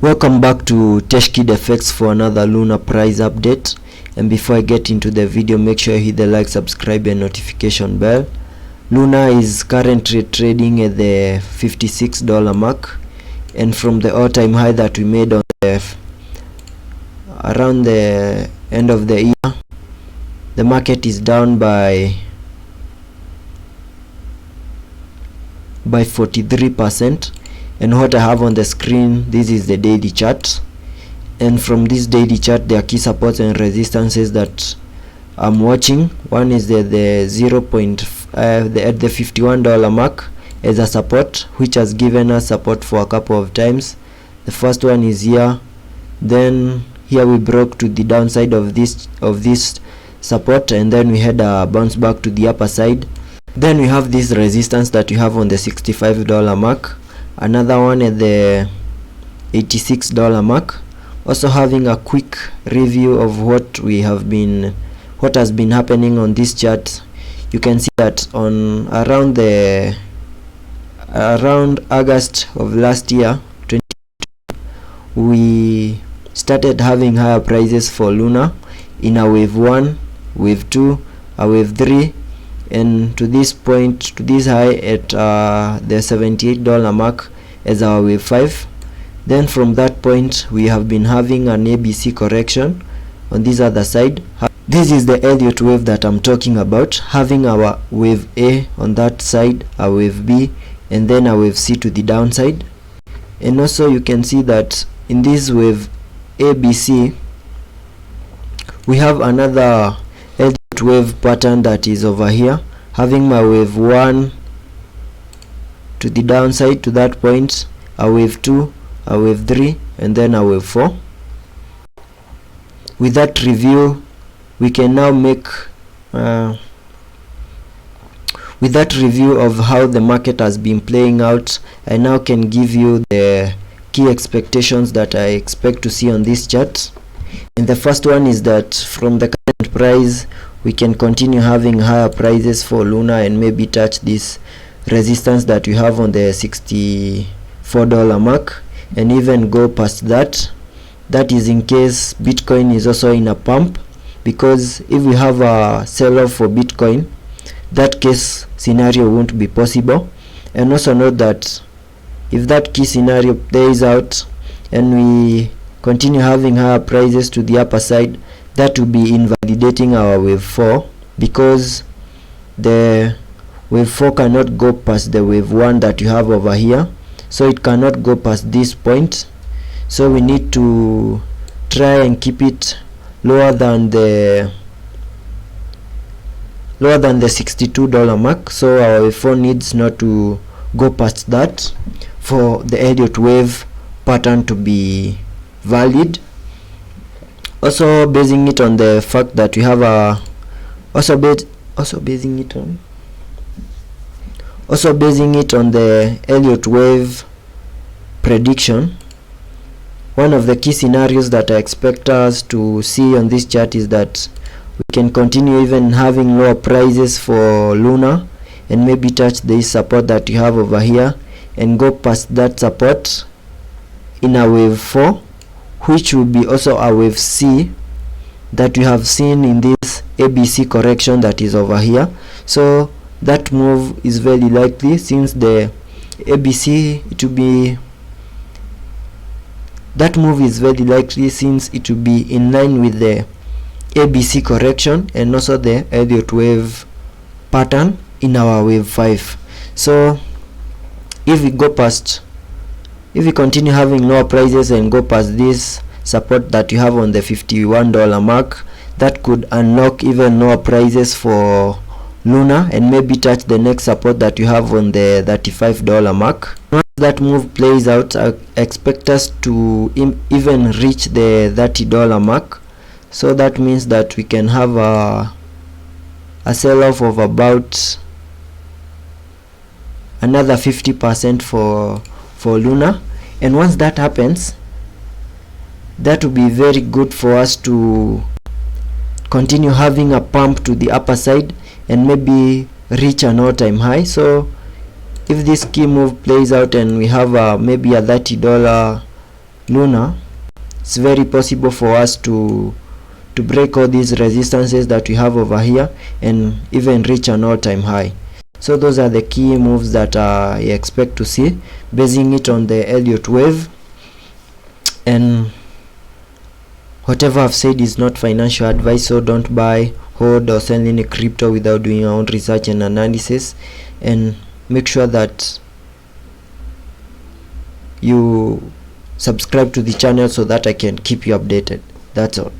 Welcome back to Teshkid Effects for another Luna price update. And before I get into the video, make sure you hit the like, subscribe and notification bell. Luna is currently trading at the $56 mark, and from the all-time high that we made on around the end of the year, the market is down by 43%. And what I have on the screen, this is the daily chart, and from this daily chart there are key supports and resistances that I'm watching. One is at the $51 mark as a support, which has given us support for a couple of times. The first one is here, then here we broke to the downside of this support, and then we had a bounce back to the upper side. Then we have this resistance that we have on the $65 mark, another one at the $86 mark. Also having a quick review of what has been happening on this chart. You can see that on around August of last year, we started having higher prices for Luna in a wave 1, wave 2, a wave 3, and to this point, to this high at the $78 mark as our wave 5. Then from that point we have been having an ABC correction on this other side. This is the Elliott wave that I'm talking about, having our wave A on that side, a wave B, and then a wave C to the downside. And also you can see that in this wave ABC we have another Elliott wave pattern that is over here, having my wave 1 to the downside to that point, a wave 2, a wave 3, and then a wave 4. With that review, we can now make with that review of how the market has been playing out, I now can give you the key expectations that I expect to see on this chart. And the first one is that from the current price we can continue having higher prices for Luna and maybe touch this resistance that we have on the $64 mark, and even go past that. That is in case Bitcoin is also in a pump, because if we have a sell-off for Bitcoin, that case scenario won't be possible. And also note that if that key scenario plays out and we continue having higher prices to the upper side, that will be invalidating our wave 4, because the wave 4 cannot go past the wave 1 that you have over here, so it cannot go past this point. So we need to try and keep it lower than the $62 mark. So our wave 4 needs not to go past that for the Elliott wave pattern to be valid. Also basing it on the fact that we have a basing it on the Elliott wave prediction. One of the key scenarios that I expect us to see on this chart is that we can continue even having lower prices for Luna and maybe touch this support that you have over here and go past that support in a wave 4, which will be also a wave C that we have seen in this ABC correction that is over here. So that move is very likely, since the ABC that move is very likely since it will be in line with the ABC correction and also the Elliott wave pattern in our wave 5. So if we continue having lower prices and go past this support that you have on the $51 mark, that could unlock even lower prices for Luna and maybe touch the next support that you have on the $35 mark. Once that move plays out, I expect us to even reach the $30 mark. So that means that we can have a sell-off of about another 50% for Luna. And once that happens, that will be very good for us to continue having a pump to the upper side and maybe reach an all-time high. So if this key move plays out and we have maybe a $30 Luna, it's very possible for us to break all these resistances that we have over here and even reach an all-time high. So those are the key moves that I expect to see, basing it on the Elliott wave. And whatever I've said is not financial advice, so don't buy, hold, or sell any crypto without doing your own research and analysis. And make sure that you subscribe to the channel so that I can keep you updated. That's all.